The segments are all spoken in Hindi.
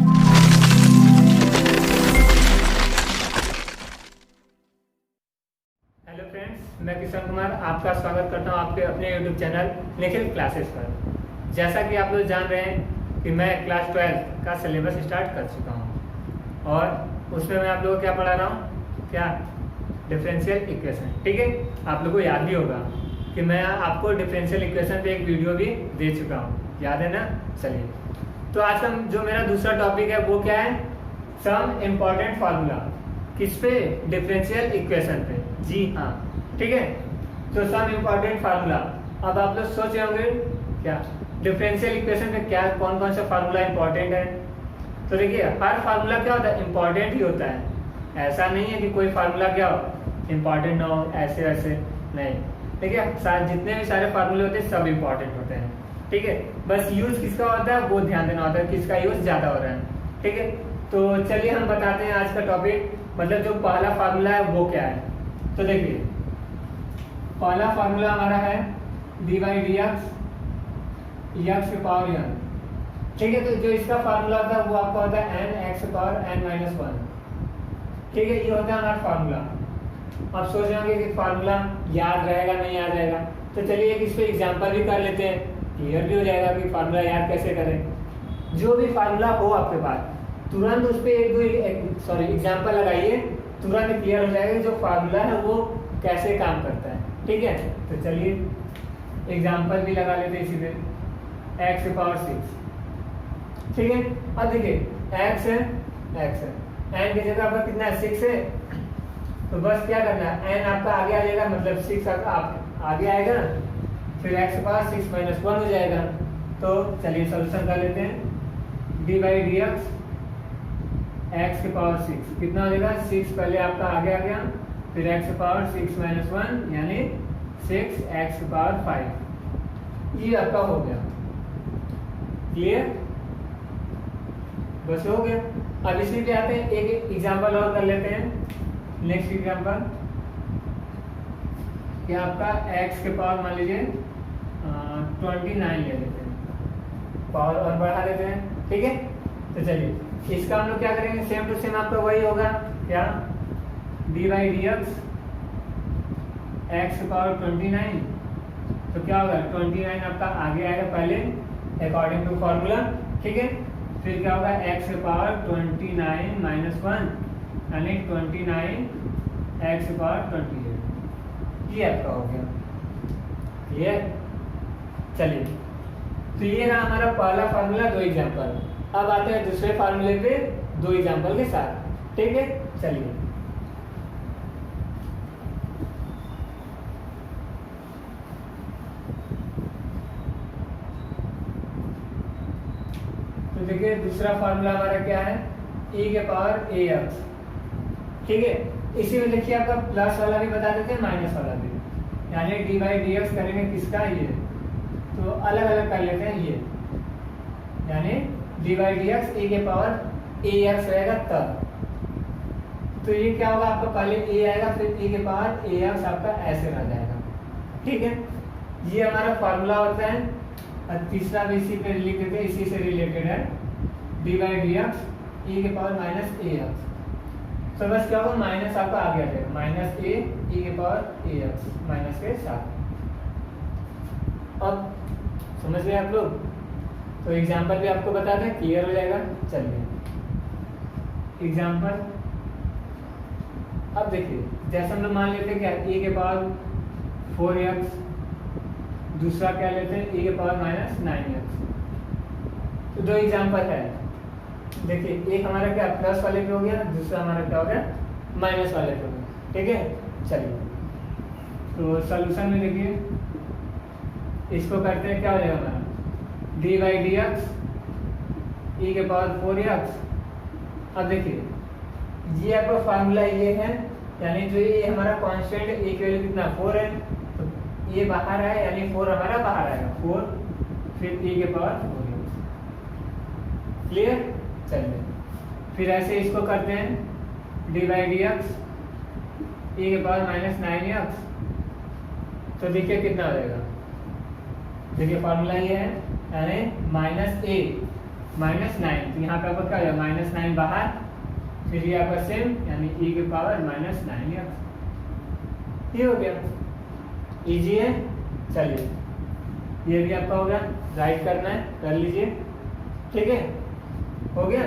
हेलो फ्रेंड्स, मैं किशन कुमार आपका स्वागत करता हूं आपके अपने यूट्यूब चैनल निखिल क्लासेस पर। जैसा कि आप लोग जान रहे हैं कि मैं क्लास 12 का सिलेबस स्टार्ट कर चुका हूं और उसमें मैं आप लोगों को क्या पढ़ा रहा हूं, क्या डिफरेंशियल इक्वेशन। ठीक है, आप लोगों को याद भी होगा कि मैं आपको डिफरेंशियल इक्वेशन पे एक वीडियो भी दे चुका हूँ, याद है ना। चलिए, तो आज का जो मेरा दूसरा टॉपिक है वो क्या है, सम इम्पॉर्टेंट फार्मूला। किस पे? डिफरेंशियल इक्वेशन पे। जी हाँ, ठीक है। तो सम इम्पॉर्टेंट फार्मूला। अब आप लोग सोच रहे होंगे क्या डिफरेंशियल इक्वेशन पे क्या कौन कौन सा फार्मूला इंपॉर्टेंट है। तो देखिए, हर फार्मूला क्या होता है, इंपॉर्टेंट ही होता है। ऐसा नहीं है कि कोई फार्मूला क्या हो इंपॉर्टेंट ना हो, ऐसे वैसे नहीं। देखिए, जितने भी सारे फार्मूले होते हैं सब इंपॉर्टेंट होते हैं। ठीक है, बस यूज किसका होता है वो ध्यान देना होता है, किसका यूज ज्यादा हो रहा है। ठीक है, तो चलिए हम बताते हैं आज का टॉपिक, मतलब जो पहला फार्मूला है वो क्या है। तो देखिए, पहला फार्मूला हमारा है डी बाई डी एक्स के पावर एन। ठीक है, तो जो इसका फार्मूला होता है वो आपका होता है N X power N minus one. ठीक है, ये होता है हमारा फार्मूला। अब सोच रहे होंगे कि फार्मूला याद रहेगा नहीं याद रहेगा, तो चलिए एक इस पे एग्जाम्पल भी कर लेते हैं, क्लियर भी हो जाएगा कि फार्मूला याद कैसे करें। जो भी फार्मूला हो आपके पास तुरंत उस पर एक दो एग्जाम्पल लगाइए, तुरंत क्लियर हो जाएगा जो फार्मूला है वो कैसे काम करता है। ठीक है, तो चलिए एग्जाम्पल भी लगा लेते हैं इसी पे, एक्स की पावर 6। ठीक है, अब देखिए एक्स है एन की जगह पर कितना है 6 है, तो बस क्या करना है एन आपका आगे आ जाएगा, मतलब 6 आप आगे आएगा, फिर एक्स की पावर 6 माइनस 1 हो जाएगा। तो चलिए सोल्यूशन कर लेते हैं, डी बाई डी एक्स की पावर 6 कितना हो जाएगा, 6 पहले आपका आगे आ गया, फिर एक्स की पावर 6 माइनस 1 यानी 6 एक्स की पावर 5। ये आपका हो गया, क्लियर, बस हो गया। अब इसी पे आते हैं, एक एग्जांपल और कर लेते हैं। नेक्स्ट एग्जांपल क्या आपका एक्स के पावर मान लीजिए 29 ले लेते हैं, पावर और बढ़ा देते हैं। ठीक है, तो चलिए इसका हम लोग क्या करेंगे, सेम टू सेम आपका वही होगा, क्या डी बाई डी एक्स की पावर 29। तो क्या होगा 29 आपका आगे आएगा पहले अकॉर्डिंग टू फॉर्मूला। ठीक है, फिर क्या होगा एक्स की पावर 29 माइनस 1 यानी 29 एक्स की पावर 28। ये आपका हो गया, क्लियर। चलिए, तो ये रहा हमारा पहला फार्मूला, दो एग्जांपल। अब आते हैं दूसरे फार्मूले पे दो एग्जांपल के साथ। ठीक है, चलिए तो देखिए दूसरा फार्मूला हमारा क्या है, e के पावर ए एक्स। ठीक है, इसी में देखिए आपका प्लस वाला भी बता देते हैं माइनस वाला भी, यानी डी बाई डी एक्स करेंगे किसका, ये तो अलग अलग कर लेते हैं ये, यानी डी बाई डी एक्स ए के पावर ए एक्स रहेगा तब। तो ये क्या होगा आपका, पहले ए आएगा फिर ए के पावर ए एक्स आपका ऐसे रह जाएगा। ठीक है, ये हमारा फार्मूला होता है। और तीसरा भी इसी पे लिख देते हैं, इसी से रिलेटेड है, डी बाई डी एक्स ए के पावर माइनस ए एक्स। तो बस क्या होगा माइनस आपका आगे आ जाएगा, माइनस ए के पावर ए एक्स माइनस के साथ। अब समझ गए आप लोग, तो एग्जाम्पल भी आपको बता दें, क्लियर हो जाएगा। चलिए एग्जाम्पल, अब देखिए जैसे हम लोग मान लेते हैं क्या ए के पावर 4x, दूसरा क्या लेते हैं ए के पावर माइनस 9x। तो दो एग्जाम्पल है, देखिए एक हमारा क्या प्लस वाले पे हो गया, दूसरा हमारा क्या हो गया माइनस वाले पे हो गया। ठीक है, चलिए तो सॉल्यूशन में देखिए इसको करते हैं, क्या हो जाएगा हमारा D by D x e के पावर 4x। अब देखिए ये आपका फार्मूला ये है, यानी जो ये हमारा कांस्टेंट है ए की वैल्यू कितना 4 है, तो ये बाहर है यानी 4 हमारा बाहर आएगा 4, फिर e के पावर 4x। क्लियर, चलिए फिर ऐसे इसको करते हैं, D by D x e के पावर माइनस 9x। तो देखिए कितना हो जाएगा, देखिए फार्मूला ये है, यानी माइनस ए -9, तो यहाँ पे आपका क्या हो जाएगा -9 बाहर, फिर ये आपका सेम यानी e के पावर -9 ये हो गया। इजी है। चलिए ये भी आपका हो गया, राइट करना है कर लीजिए, ठीक है, हो गया।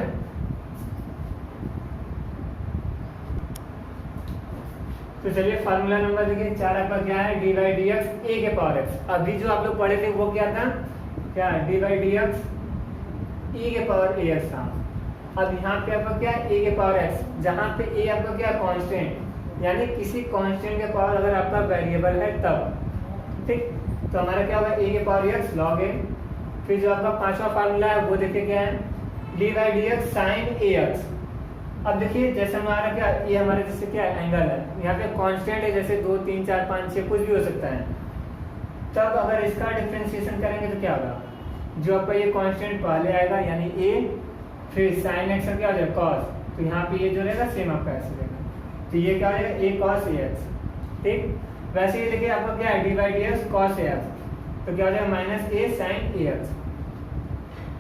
तो चलिए फार्मूला नंबर देखिए 4 आपका क्या है, d/dx a के पावर x। अभी जो आप लोग पढ़े थे वो क्या था, क्या d/dx e के पावर ax था। अब यहाँ पे आपका क्या है a के पावर x, जहाँ पे a आपका क्या कांस्टेंट, यानी किसी कांस्टेंट के पावर अगर आपका वेरिएबल है तब, ठीक। तो हमारा क्या होगा a के पावर x log a। फिर जो आपका पांचवा फार्मूला है वो देखिए क्या है, d/dx sin ax। अब देखिए जैसे हमारा क्या, ये हमारे जैसे क्या एंगल है, यहाँ पे कांस्टेंट है जैसे 2 3 4 5 6 कुछ भी हो सकता है। तब अगर इसका डिफरेंशिएशन करेंगे तो क्या होगा, जो आपका ये कांस्टेंट पहले आएगा यानी a, फिर sin x का क्या हो जाएगा cos, तो यहाँ पे ये जो रहेगा सेम आपका ऐसे रहेगा, तो ये क्या हो जाएगा a cos ax, ठीक। वैसे ही देखिए आपका क्या है d/dx cos ax, तो क्या हो जाएगा -a sin ax।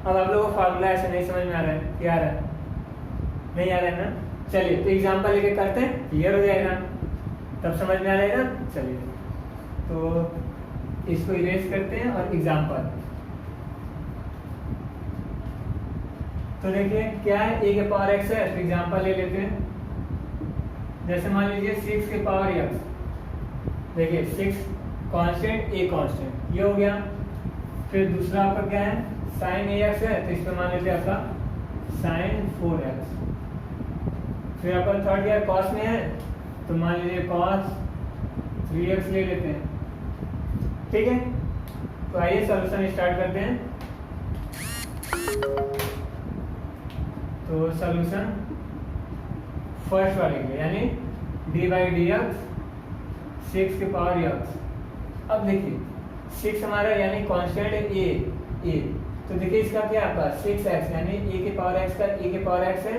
अब आप लोगों को फार्मूला ऐसे नहीं समझ में आ रहा है, क्या आ रहा है, नहीं आ रहा है ना। चलिए तो एग्जांपल लेके करते हैं, क्लियर हो जाएगा, तब समझ में आ जाएगा। चलिए तो इसको इरेज करते हैं और एग्जांपल, तो देखिए क्या है a के पावर x है, तो एग्जांपल ले लेते हैं। जैसे मान लीजिए 6 के पावर x, देखिए 6 कांस्टेंट a कांस्टेंट, ये हो गया। फिर दूसरा आपका क्या है sin ax है, तो इस पे मान लेते हैं आपका sin 4x। फिर आपका थर्ड ईयर कॉस में है, तो मान लीजिए cos 3x ले लेते हैं, ठीक है। तो आइए सॉल्यूशन स्टार्ट करते हैं। तो सॉल्यूशन फर्स्ट वाले के यानी d/dx 6 के पावर x। अब देखिए 6 हमारा यानी कांस्टेंट है a, तो देखिए इसका क्या आपका 6x यानी a के पावर x का a के पावर x है,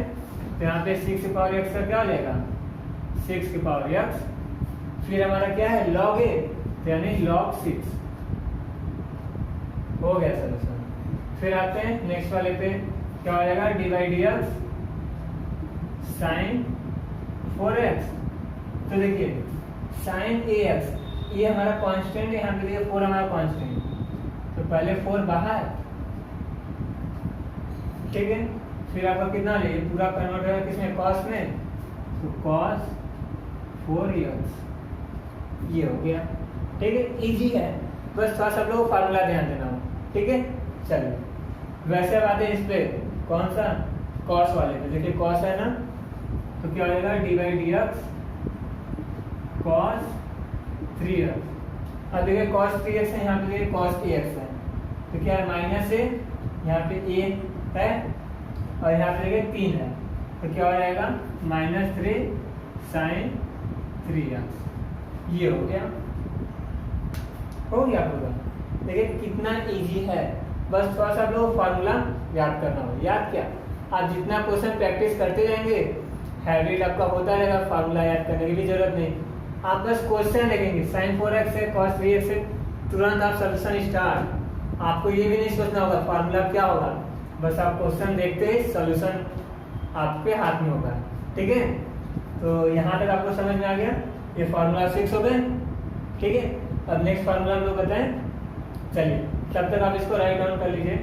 तो यहाँ पे 6 के पावर x का क्या हो जाएगा 6 के पावर x। फिर हमारा क्या है log a, तो यानी log 6 हो गया सॉल्यूशन। फिर आते हैं नेक्स्ट वाले पे, क्या हो जाएगा d/dx sin 4x। तो देखिए sin ax ये हमारा कांस्टेंट है, यहाँ पे देखिए 4 हमारा कांस्टेंट, तो पहले 4 बाहर, ठीक है। फिर आपका कितना ले पूरा कन्वर्ट होगा किसमें cos में, तो cos 4x ये हो गया, ठीक है। इजी है, बस थोड़ा सा लोग फार्मूला ध्यान देना हो, ठीक है। चलिए वैसे बात है इस पे कौन सा cos वाले पे, देखिए cos है ना, तो क्या हो जाएगा d/dx cos 3x। अब देखिए cos 3x है, यहाँ पे देखिए cos ax है, तो क्या है माइनस है, यहाँ पे a है और यहाँ पे देखिए 3 है, तो क्या हो जाएगा -3 sin 3x ये हो गया, हो गया पूरा। देखिए कितना इजी है, बस थोड़ा सा लोग फार्मूला याद करना हो। याद क्या, आप जितना क्वेश्चन प्रैक्टिस करते जाएंगे हैबिट आपका होता रहेगा, फार्मूला याद करने की भी जरूरत नहीं। आप बस क्वेश्चन देखेंगे sin 4x है cos 3x है, तुरंत आप सॉल्यूशन स्टार्ट। आपको ये भी नहीं सोचना होगा फार्मूला क्या होगा, बस आप क्वेश्चन देखते ही सॉल्यूशन आपके हाथ में होगा, ठीक है। तो यहाँ तक आपको समझ में आ गया, ये फार्मूला 6 हो गए, ठीक है। अब नेक्स्ट फार्मूला हम लोग बताएं, चलिए तब तक आप इसको राइट डाउन कर लीजिए।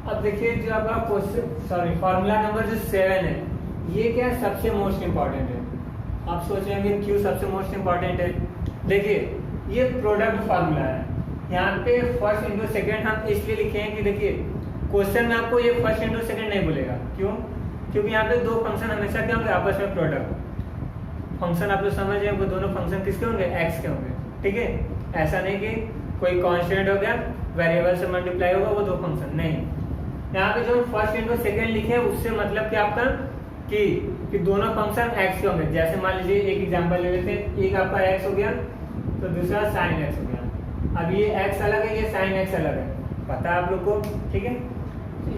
अब देखिए जो आपका क्वेश्चन फार्मूला नंबर जो 7 है, ये क्या है सबसे मोस्ट इंपॉर्टेंट है। आप सोच रहे होंगे क्यों सबसे मोस्ट इंपॉर्टेंट है, देखिए ये प्रोडक्ट फार्मूला है, यहाँ पे फर्स्ट इंटू सेकेंड हम इसलिए लिखे हैं कि देखिए क्वेश्चन में आपको ये फर्स्ट इंटू सेकेंड नहीं बोलेगा, क्यों, क्योंकि यहाँ पे दो फंक्शन हमेशा क्या होंगे आपस में प्रोडक्ट फंक्शन, आप लोग समझ रहे हैं वो दोनों फंक्शन किसके होंगे एक्स के होंगे, ठीक है। ऐसा नहीं कि कोई कांस्टेंट हो गया वेरिएबल से मल्टीप्लाई होगा वो दो फंक्शन, नहीं। यहाँ पे जो फर्स्ट इंटू सेकेंड लिखे हैं उससे मतलब क्या आपका कि दोनों फंक्शन एक्स के होंगे। जैसे मान लीजिए एक एग्जांपल ले लेते हैं, एक आपका एक्स हो गया तो दूसरा साइन एक्स हो गया। अब ये एक्स अलग है, ये साइन एक्स अलग है, पता है आप लोग को, ठीक है।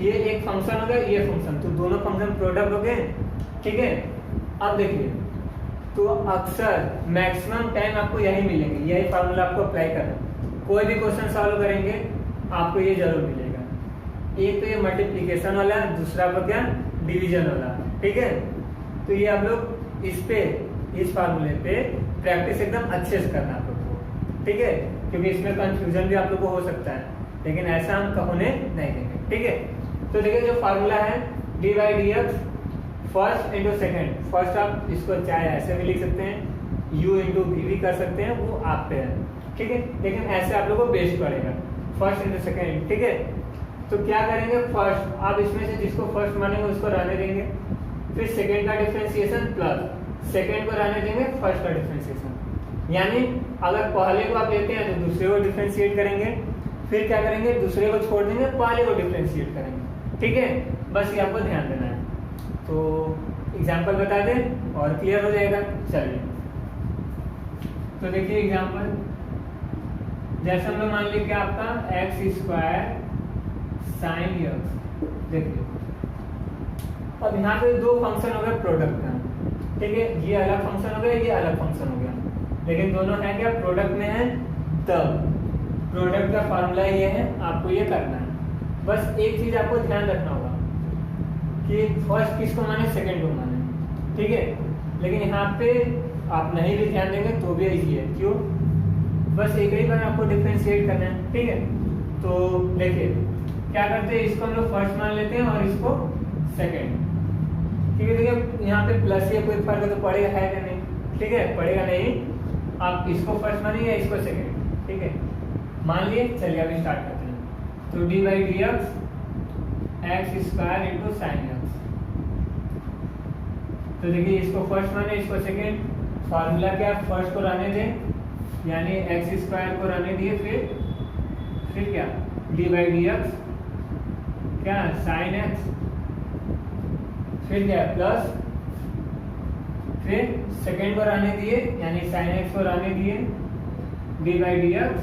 ये एक फंक्शन हो गया, ये फंक्शन, तो दोनों फंक्शन प्रोडक्ट हो गए, ठीक है। अब देखिए तो अक्सर मैक्सिमम टाइम आपको यही मिलेंगे, यही फार्मूला आपको अप्लाई करना है। कोई भी क्वेश्चन सॉल्व करेंगे आपको ये जरूर मिलेगा। एक तो ये मल्टीप्लिकेशन वाला, दूसरा आपका क्या डिवीजन वाला, ठीक है। तो ये आप लोग इस फार्मूले पे प्रैक्टिस एकदम अच्छे से करना आप लोग को, ठीक है, क्योंकि इसमें कंफ्यूजन भी आप लोग को हो सकता है, लेकिन ऐसा हम होने नहीं देंगे, ठीक है। तो देखिए जो फार्मूला है D by D x first into second, first आप इसको चाहे ऐसे भी लिख सकते हैं, u इंटू वी भी कर सकते हैं, वो आप पे है, ठीक है, लेकिन ऐसे आप लोग को बेस्ट पड़ेगा फर्स्ट इंटू सेकेंड, ठीक है। तो क्या करेंगे, फर्स्ट आप इसमें से जिसको फर्स्ट मानेंगे उसको रहने देंगे, फिर सेकेंड का डिफरेंशिएशन प्लस सेकेंड को रहने देंगे फर्स्ट का डिफरेंशिएशन, यानी अगर पहले को आप लेते हैं तो दूसरे को डिफरेंशिएट करेंगे, फिर क्या करेंगे दूसरे को छोड़ देंगे, पहले को डिफरेंशिएट करेंगे, ठीक है। बस ये आपको ध्यान देना है। तो एग्जाम्पल बता दें और क्लियर हो जाएगा। चलिए तो देखिए एग्जाम्पल, जैसे हम लोग मान लीजिए कि आपका एक्स स्क्वायर साइन एक्स, देखिए अब यहाँ पे दो फंक्शन हो गए प्रोडक्ट का, ठीक है, ये अलग फंक्शन हो गया, ये अलग फंक्शन हो गया, लेकिन दोनों है क्या प्रोडक्ट में है। तब प्रोडक्ट का फार्मूला ये है, आपको ये करना है। बस एक चीज आपको ध्यान रखना होगा कि फर्स्ट किसको माने, सेकंड को माने, ठीक है, लेकिन यहाँ पे आप नहीं भी ध्यान देंगे तो भी इजी है। क्यों, बस एक ही बार आपको डिफरेंशिएट करना है, ठीक है। तो देखिए क्या करते हैं, इसको हम लोग फर्स्ट मान लेते हैं और इसको सेकंड, ठीक है। देखिए यहाँ पे प्लस या कोई फर्क तो पड़ेगा है कि नहीं, ठीक है, पड़ेगा नहीं। आप इसको फर्स्ट मानिए या इसको सेकंड, ठीक है, मान लिए। चलिए अभी स्टार्ट करते हैं। तो D by D x square into sine x, तो देखिए इसको फर्स्ट माने इसको सेकंड, फार्मूला क्या फर्स्ट को रहने दें, यानी एक्स स्क्वायर को रहने दिए, फिर क्या डी बाई डी एक्स क्या साइन एक्स, फिर क्या प्लस, फिर सेकेंड को रहने दिए यानी साइन एक्स को रहने दिए, D by D x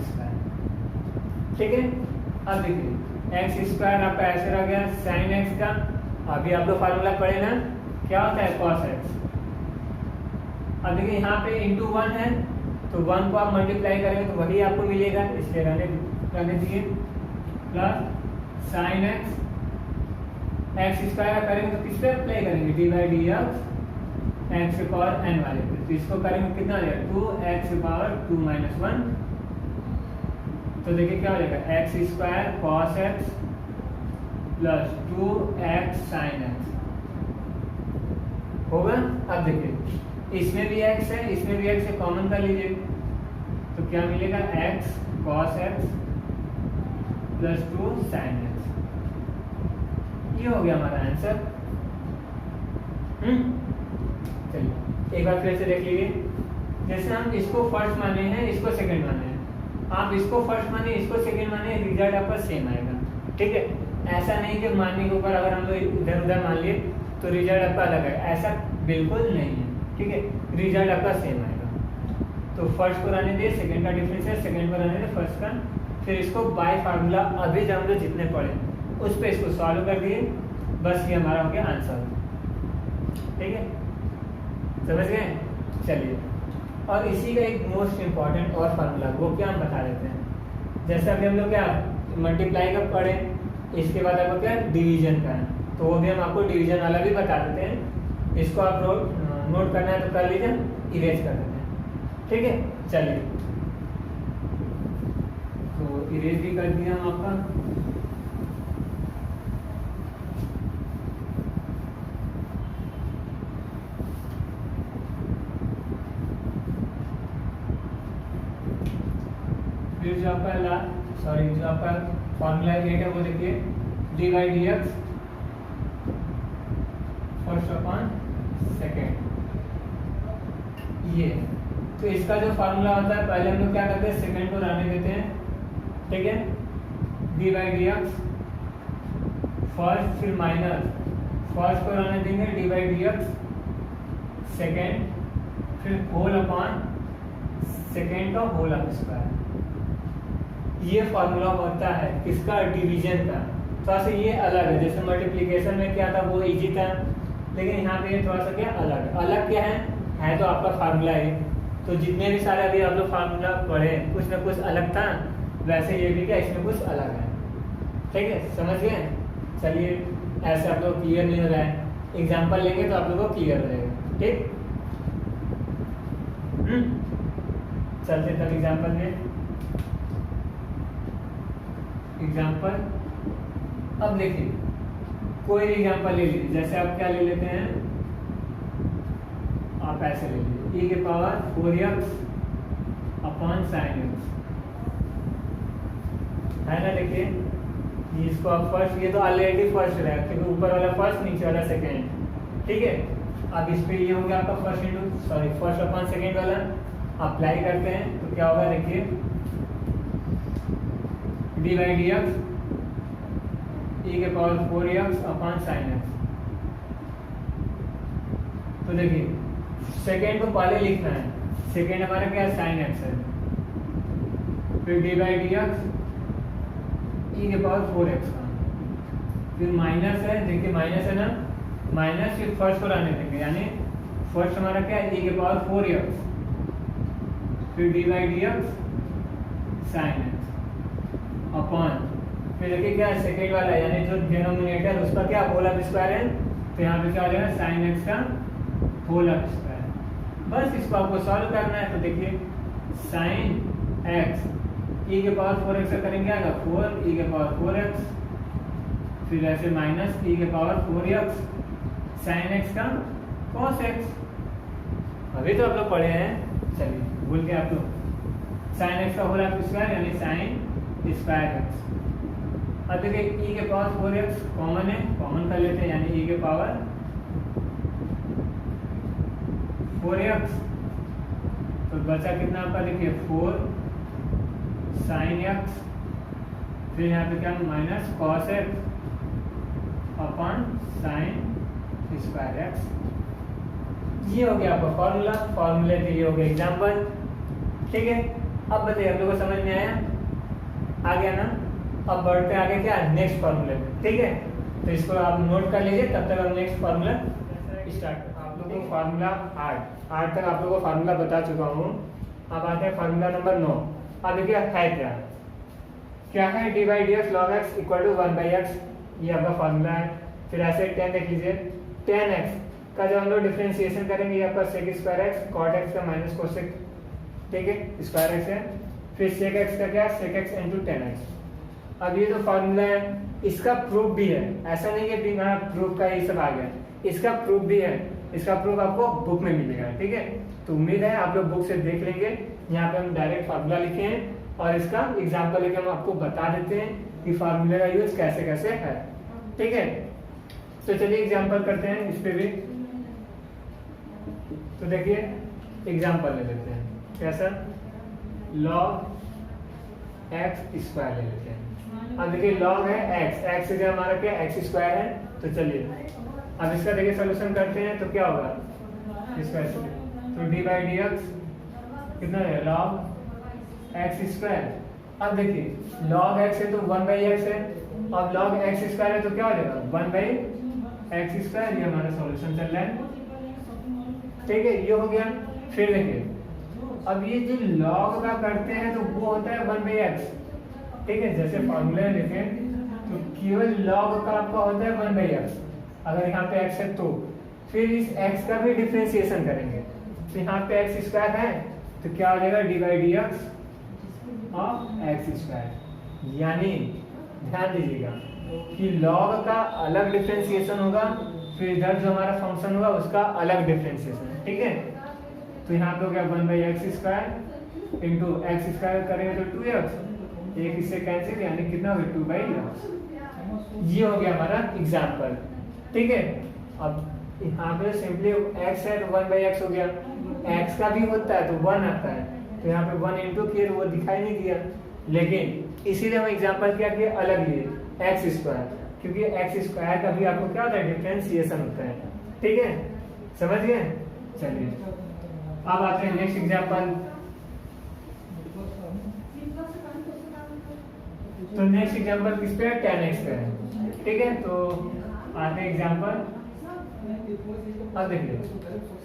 square, ठीक है। अब देखिए एक्स स्क्वायर आपका ऐसे रह गया, साइन एक्स का अभी आप लोग फार्मूला पढ़े ना, क्या होता है कॉस एक्स। अब देखिए यहाँ पे इंटू वन है, तो वन को आप मल्टीप्लाई करेंगे तो वही आपको मिलेगा, इसलिए रहने दीजिए, plus sine X, X square करेंगे तो किस पे अप्लाई करेंगे, D by D X power N वाले पे, तो इसको करेंगे कितना हो जाएगा 2x पावर 2 माइनस 1, तो देखिए क्या हो जाएगा x square cos x plus 2x sine x होगा। अब देखिए इसमें भी x है, इसमें भी x है, कॉमन कर लीजिए, तो क्या मिलेगा x cos x plus 2 sine x, ये हो गया हमारा आंसर। चलिए एक बार फिर से देख लीजिए, जैसे हम इसको फर्स्ट माने हैं, इसको सेकंड माने हैं, आप इसको फर्स्ट माने इसको सेकंड माने, रिजल्ट आपका सेम आएगा, ठीक है। ऐसा नहीं कि मानने के ऊपर अगर हम लोग इधर उधर मान लिए तो रिजल्ट आपका अलग है, ऐसा बिल्कुल नहीं है, ठीक है, रिजल्ट आपका सेम आएगा। तो फर्स्ट को रहने दे, सेकंड का डिफरेंस है, सेकंड को रहने दे फर्स्ट का, फिर इसको बाय फार्मूला अभी जब हम लोग जितने पढ़े उस पर इसको सॉल्व कर दिए, बस ये हमारा हो गया आंसर, ठीक है, समझ गए। चलिए और इसी का एक मोस्ट इम्पॉर्टेंट और फार्मूला वो क्या हम बता देते हैं, जैसे अभी हम लोग क्या मल्टीप्लाई का पढ़े, इसके बाद आपको क्या डिवीजन का है, तो वो भी हम आपको डिवीजन वाला भी बता देते हैं, इसको आप नोट करना है तो कर लीजिए, इरेज कर देते हैं, ठीक है। चलिए तो इरेज भी कर दिया हम आपका, फिर जो आपका जो आपका फॉर्मूला एट है वो देखिए D by D x first upon second, ये तो इसका जो फार्मूला होता है पहले हम लोग क्या करते हैं सेकेंड को रहने देते हैं, ठीक है, D by D x first, फिर माइनस फर्स्ट को रहने देंगे D by D x second, फिर होल अपॉन सेकेंड का होल अप स्क्वायर, ये फार्मूला होता है किसका डिवीजन का। थोड़ा सा ये अलग है, जैसे मल्टीप्लिकेशन में क्या था वो इजी था, लेकिन यहाँ पे थोड़ा सा क्या अलग क्या है तो आपका फार्मूला है, तो जितने भी सारे अभी आप लोग फार्मूला पढ़े कुछ ना कुछ अलग था, वैसे ये भी क्या इसमें कुछ अलग है। ठीक है, समझ गए? चलिए, ऐसे आप लोग क्लियर नहीं हो रहा है, एग्जाम्पल लेंगे तो आप लोगों को क्लियर हो जाएगा। ठीक, चलते तब एग्जाम्पल में। एग्जाम्पल अब देखिए, कोई भी एग्जाम्पल ले लीजिए, जैसे आप क्या ले लेते हैं, आप ऐसे ले लीजिए e के power 4x upon sine x, है ना। देखिए इसको आप फर्स्ट, ये तो ऑलरेडी फर्स्ट रहेगा क्योंकि ऊपर वाला फर्स्ट नीचे वाला सेकेंड। ठीक है, अब इस पे ये हो गया आपका फर्स्ट अपॉन सेकेंड वाला, अप्लाई करते हैं तो क्या होगा, देखिए D by D x e के power 4x upon sine x. तो देखिए सेकेंड को पहले लिखना है, सेकेंड हमारा क्या है, साइन एक्स है, फिर D by D x e के पावर 4x का, फिर माइनस है, देखिए माइनस है ना, माइनस फिर फर्स्ट को लाने देंगे, यानी फर्स्ट हमारा क्या है e के पावर 4x, फिर D by D x sine x upon, फिर देखिए क्या है सेकेंड वाला, यानी जो डिनोमिनेटर उसका क्या होल स्क्वायर है, तो यहाँ पे क्या हो जाएगा साइन एक्स का होल स्क्वायर। बस इसको आपको सॉल्व करना है। तो देखिए साइन एक्स e के पावर 4x का करेंगे आएगा 4 e के पावर 4x, फिर ऐसे माइनस e के पावर 4x साइन एक्स का cos x। अभी तो आप लोग पढ़े हैं, चलिए भूल गए आप लोग, साइन एक्स का होल स्क्वायर यानी साइन स्क्वायर एक्स। अब देखिए e के पावर 4x कॉमन है, कॉमन कर लेते हैं, यानी e के पावर 4x, तो बचा कितना आपका, देखिए 4 साइन एक्स, फिर यहाँ पे क्या minus cos x upon sine square x. ये हो गया आपका फॉर्मूला, फॉर्मूले के लिए हो गया एग्जाम्पल। ठीक है, अब बताइए आप लोगों को समझ में आया, आ गया ना। अब बढ़ते आगे क्या, नेक्स्ट फॉर्मूले में। ठीक है, तो इसको आप नोट कर लीजिए, तब तक हम नेक्स्ट फॉर्मूला स्टार्ट। आप लोगों को फार्मूला 8 तक आप लोगों को फार्मूला बता चुका हूँ। अब आते हैं फार्मूला नंबर 9। अब देखिए है क्या है, D by D X log X equal to 1 by X, ये आपका फार्मूला है। फिर ऐसे 10 देख लीजिए, 10x का जब हम लोग डिफ्रेंसिएशन करेंगे, ये आपका sec square X cot X का माइनस कोसेक, ठीक है, स्क्वायर एक्स है। फिर सेक एक्स का क्या, सेक एक्स इंटू 10x। अब ये जो फार्मूला है इसका प्रूफ भी है, ऐसा नहीं है कि हाँ प्रूफ का ये सब आ गया, इसका प्रूफ भी है। इसका प्रूफ आपको बुक में मिलेगा। ठीक है, तो उम्मीद है आप लोग बुक से देख लेंगे। यहाँ पे हम डायरेक्ट फार्मूला लिखे हैं और इसका एग्जाम्पल लेके हम आपको बता देते हैं कि फार्मूले का यूज कैसे कैसे है। ठीक है, तो चलिए एग्जाम्पल करते हैं इस पे भी। तो देखिए एग्जाम्पल ले लेते हैं, कैसा, लॉग एक्स स्क्वायर ले लेते हैं। अब देखिए लॉग है एक्स से हमारा क्या एक्स स्क्वायर है। तो चलिए अब इसका देखिए सोल्यूशन करते हैं तो क्या होगा, इसका ऐसे तो डी बाई डी एक्स कितना है, लॉग एक्स स्क्वायर। अब देखिए लॉग एक्स है तो 1 बाई एक्स है, अब लॉग एक्स स्क्वायर है तो क्या हो जाएगा 1 बाई एक्स स्क्वायर। ये हमारा सॉल्यूशन चल रहा है। ठीक है, ये हो गया। फिर देखिए अब ये जो लॉग का करते हैं तो वो होता है 1 बाई एक्स। ठीक है, जैसे फॉर्मूले देखें तो केवल लॉग का आपका होता है 1 बाई एक्स। अगर यहाँ पे x है तो फिर इस x का भी डिफरेंशिएशन करेंगे, तो यहाँ पे एक्स स्क्वायर है तो क्या हो जाएगा D by D x of x square. यानी ध्यान दीजिएगा कि लॉग का अलग डिफरेंशिएशन होगा, फिर इधर जो हमारा फंक्शन होगा उसका अलग डिफरेंशिएशन। ठीक है, तो यहाँ पे हो गया 1 by x square into x square करेंगे तो 2x, एक इससे कैंसिल, यानी कितना हो गया 2 बाई एक्स। ये हो गया हमारा एग्जाम्पल। ठीक है, अब यहाँ पे सिंपली x है तो 1 बाई एक्स हो गया, x का भी होता है तो 1 आता है, तो यहाँ पे 1 इंटू किए वो दिखाई नहीं दिया, लेकिन इसीलिए हम एग्जाम्पल क्या किए अलग लिए एक्स स्क्वायर, क्योंकि एक्स स्क्वायर का भी आपको क्या होता है डिफरेंशिएशन होता है। ठीक है, समझ गए। चलिए अब आते हैं नेक्स्ट एग्जाम्पल। तो नेक्स्ट एग्जाम्पल किस पे है, 10x पे है। ठीक है, तो आते हैं एग्जाम्पल अब देखिए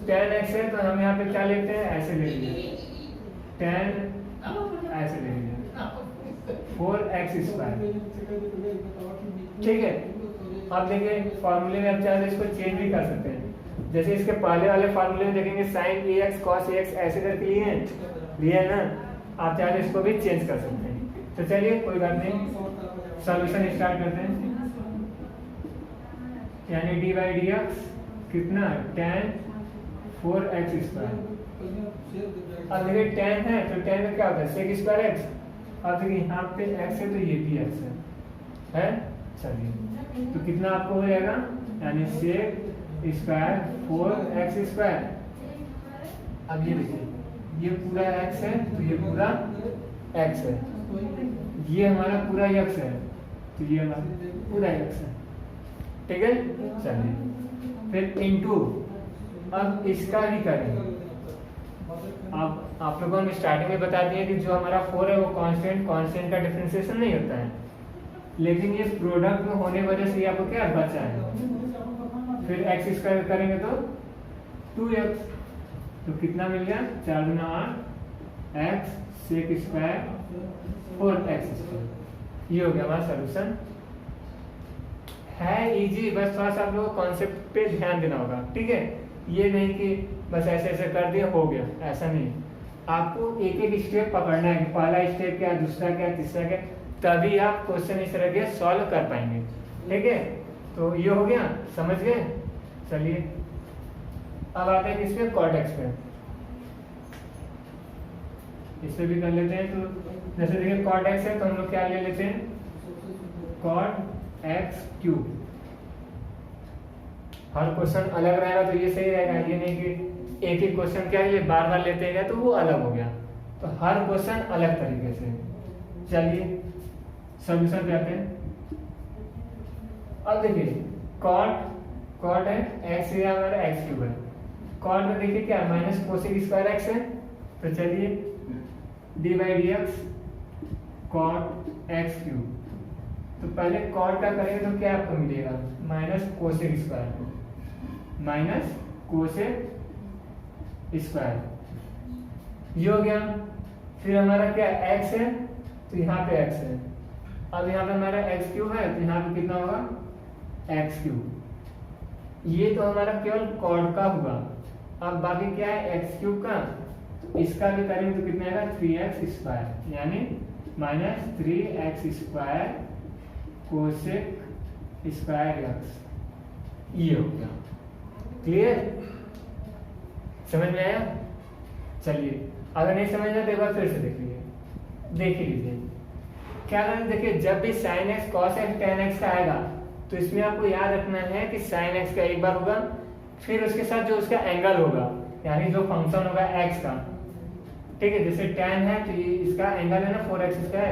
tan x है तो हम यहाँ पे क्या लेते हैं, ऐसे ले लीजिए tan, ऐसे ले लीजिए 4x²। ठीक है, अब देखिए फॉर्मूले में आप चाहे इसको चेंज भी कर सकते हैं। जैसे इसके पहले वाले फॉर्मूले में देखेंगे sin ax cos ax ऐसे करके लिए ना, आप चाहे इसको भी चेंज कर सकते हैं। तो चलिए कोई बात नहीं, सॉल्यूशन स्टार्ट करते हैं। यानी डी बाई डी एक्स कितना tan 4x²। अब देखिए tan है तो tan का क्या होता है sec² x। अब देखिए यहाँ पे x है तो ये भी x है चलिए तो कितना आपको हो जाएगा, यानी sec² 4x²। अब ये देखिए ये पूरा x है तो ये पूरा x है, ये हमारा पूरा x है तो ये हमारा पूरा x है। ठीक है, चलिए फिर इनटू, अब इसका भी करेंगे। अब आप लोगों ने स्टार्टिंग में बता दिया कि जो हमारा 4 है वो कांस्टेंट का डिफरेंशिएशन नहीं होता है, लेकिन ये प्रोडक्ट में होने वजह से आपको क्या बचा है। फिर x² करेंगे तो 2x, तो कितना मिल गया 4 गुना 8 x sec² 4x²। ये हो गया हमारा सोल्यूशन। है इजी, बस थोड़ा सा आप लोगों को कॉन्सेप्ट पे ध्यान देना होगा। ठीक है, ये नहीं कि बस ऐसे ऐसे कर दिया हो गया, ऐसा नहीं। आपको एक एक स्टेप पकड़ना है, पहला स्टेप क्या, दूसरा क्या, तीसरा क्या, तभी आप क्वेश्चन इस तरह के सॉल्व कर पाएंगे। ठीक है, तो ये हो गया, समझ गए। चलिए अब आते हैं किस पे, cot x पे। इससे भी कर लेते हैं। तो जैसे देखिए cot x है तो हम लोग क्या ले लेते हैं, cot x³। हर क्वेश्चन अलग रहेगा तो ये सही रहेगा, ये नहीं कि एक ही क्वेश्चन क्या है ये बार बार लेते हैं तो वो अलग हो गया। तो हर क्वेश्चन अलग तरीके से। चलिए सॉल्यूशन पे आते हैं। अब देखिए cot है x है हमारा x³ है, cot में देखिए क्या माइनस cosec² x है, तो चलिए D by D x cot x³। तो पहले cot का करेंगे तो क्या आपको मिलेगा, माइनस cosec², माइनस cosec²। ये हो गया। फिर हमारा क्या x है तो यहाँ पे x है, अब यहाँ पे हमारा x³ है तो यहाँ पे कितना होगा x³। ये तो हमारा केवल cot का हुआ। अब बाकी क्या है x³ का, तो इसका भी करेंगे तो कितना आएगा 3x², यानी माइनस 3x² cosec² x। ये हो गया, क्लियर, समझ में आया। चलिए अगर नहीं समझ में तो एक बार फिर से देख लीजिए क्या करें। देखिए जब भी sin x cos x tan x का आएगा तो इसमें आपको याद रखना है कि sin x का एक बार होगा, फिर उसके साथ जो उसका एंगल होगा, यानी जो फंक्शन होगा x का। ठीक है, जैसे tan है तो ये इसका एंगल है ना 4x²,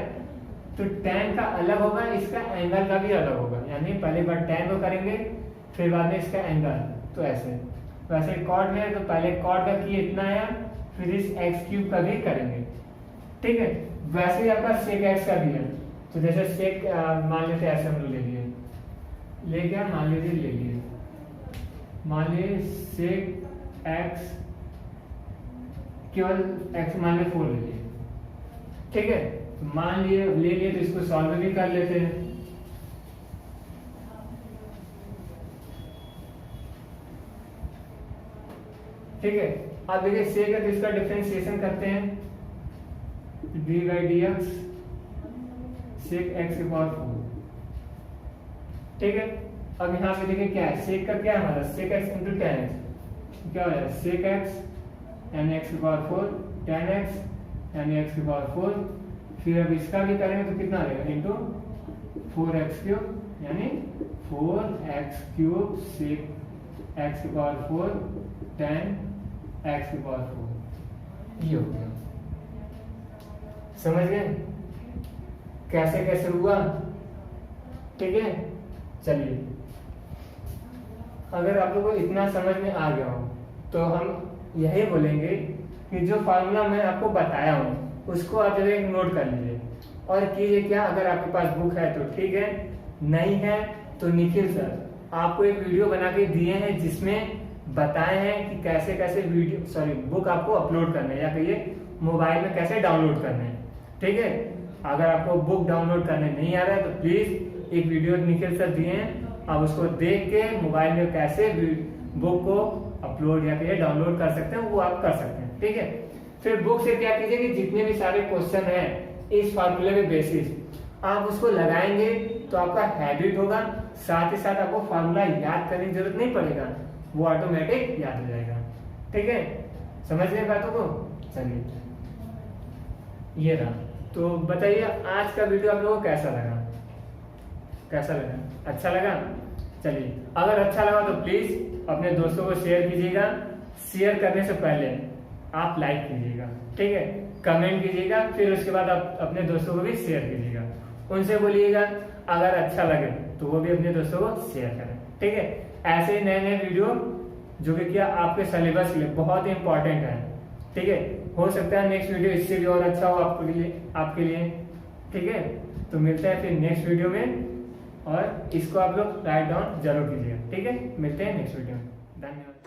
तो tan का अलग होगा, इसका एंगल का भी अलग होगा। यानी पहले बार tan को करेंगे फिर बाद में इसका एंगल, तो ऐसे। वैसे cot में है तो पहले cot का किए इतना आया, फिर इस x³ का भी करेंगे। ठीक है, वैसे ही आपका sec x का भी है। तो जैसे sec मान लेते ऐसे हम लोग ले लिए मान लीजिए sec x केवल x मान लीजिए 4 ले लिए। ठीक है, तो मान लिए ले लिए तो इसको सॉल्व भी कर लेते हैं। ठीक है, अब देखिए sec है तो इसका डिफरेंशिएशन करते हैं, D by D x sec x⁴। ठीक है, अब यहाँ पे देखिए क्या है, sec का क्या है हमारा sec x into tan x, क्या हो जाएगा sec x यानी x⁴ tan x यानी x⁴। फिर अब इसका भी करेंगे तो कितना आ जाएगा इंटू 4x³ यानी 4x³ sec x⁴ tan x⁴। ये हो गया, समझ गए कैसे कैसे हुआ। ठीक है, चलिए अगर आप लोगों को इतना समझ में आ गया हो तो हम यही बोलेंगे कि जो फार्मूला मैं आपको बताया हूँ उसको आप जरा एक नोट कर लीजिए और कीजिए क्या, अगर आपके पास बुक है तो ठीक है, नहीं है तो निखिल सर आपको एक वीडियो बना के दिए हैं जिसमें बताए हैं कि कैसे कैसे बुक आपको अपलोड करना है या कहिए मोबाइल में कैसे डाउनलोड करना है। ठीक है, अगर आपको बुक डाउनलोड करने नहीं आ रहा है तो प्लीज एक वीडियो निखिल सर दिए हैं, आप उसको देख के मोबाइल में कैसे बुक को अपलोड या फिर डाउनलोड कर सकते हैं वो आप कर सकते हैं। ठीक है, फिर बुक से क्या कीजिए कि जितने भी सारे क्वेश्चन है इस फार्मूले के बेसिस आप उसको लगाएंगे तो आपका हैबिट होगा, साथ ही साथ आपको फार्मूला याद करने की जरूरत नहीं पड़ेगा, वो ऑटोमेटिक याद हो जाएगा। ठीक है, समझ गए बातों को। चलिए ये रहा, तो बताइए आज का वीडियो आप लोगों को कैसा लगा, कैसा लगा, अच्छा लगा। चलिए अगर अच्छा लगा तो प्लीज अपने दोस्तों को शेयर कीजिएगा, शेयर करने से पहले आप लाइक कीजिएगा, ठीक है, कमेंट कीजिएगा, फिर उसके बाद आप अपने दोस्तों को भी शेयर कीजिएगा, उनसे बोलिएगा अगर अच्छा लगे तो वो भी अपने दोस्तों को शेयर करें। ठीक है, ऐसे ही नए नए वीडियो जो कि क्या आपके सिलेबस के लिए बहुत ही इंपॉर्टेंट है। ठीक है, हो सकता है नेक्स्ट वीडियो इससे भी और अच्छा हो आपके लिए। ठीक है, तो मिलते हैं फिर नेक्स्ट वीडियो में, और इसको आप लोग राइट डाउन जरूर कीजिएगा। ठीक है, मिलते हैं नेक्स्ट वीडियो में, धन्यवाद।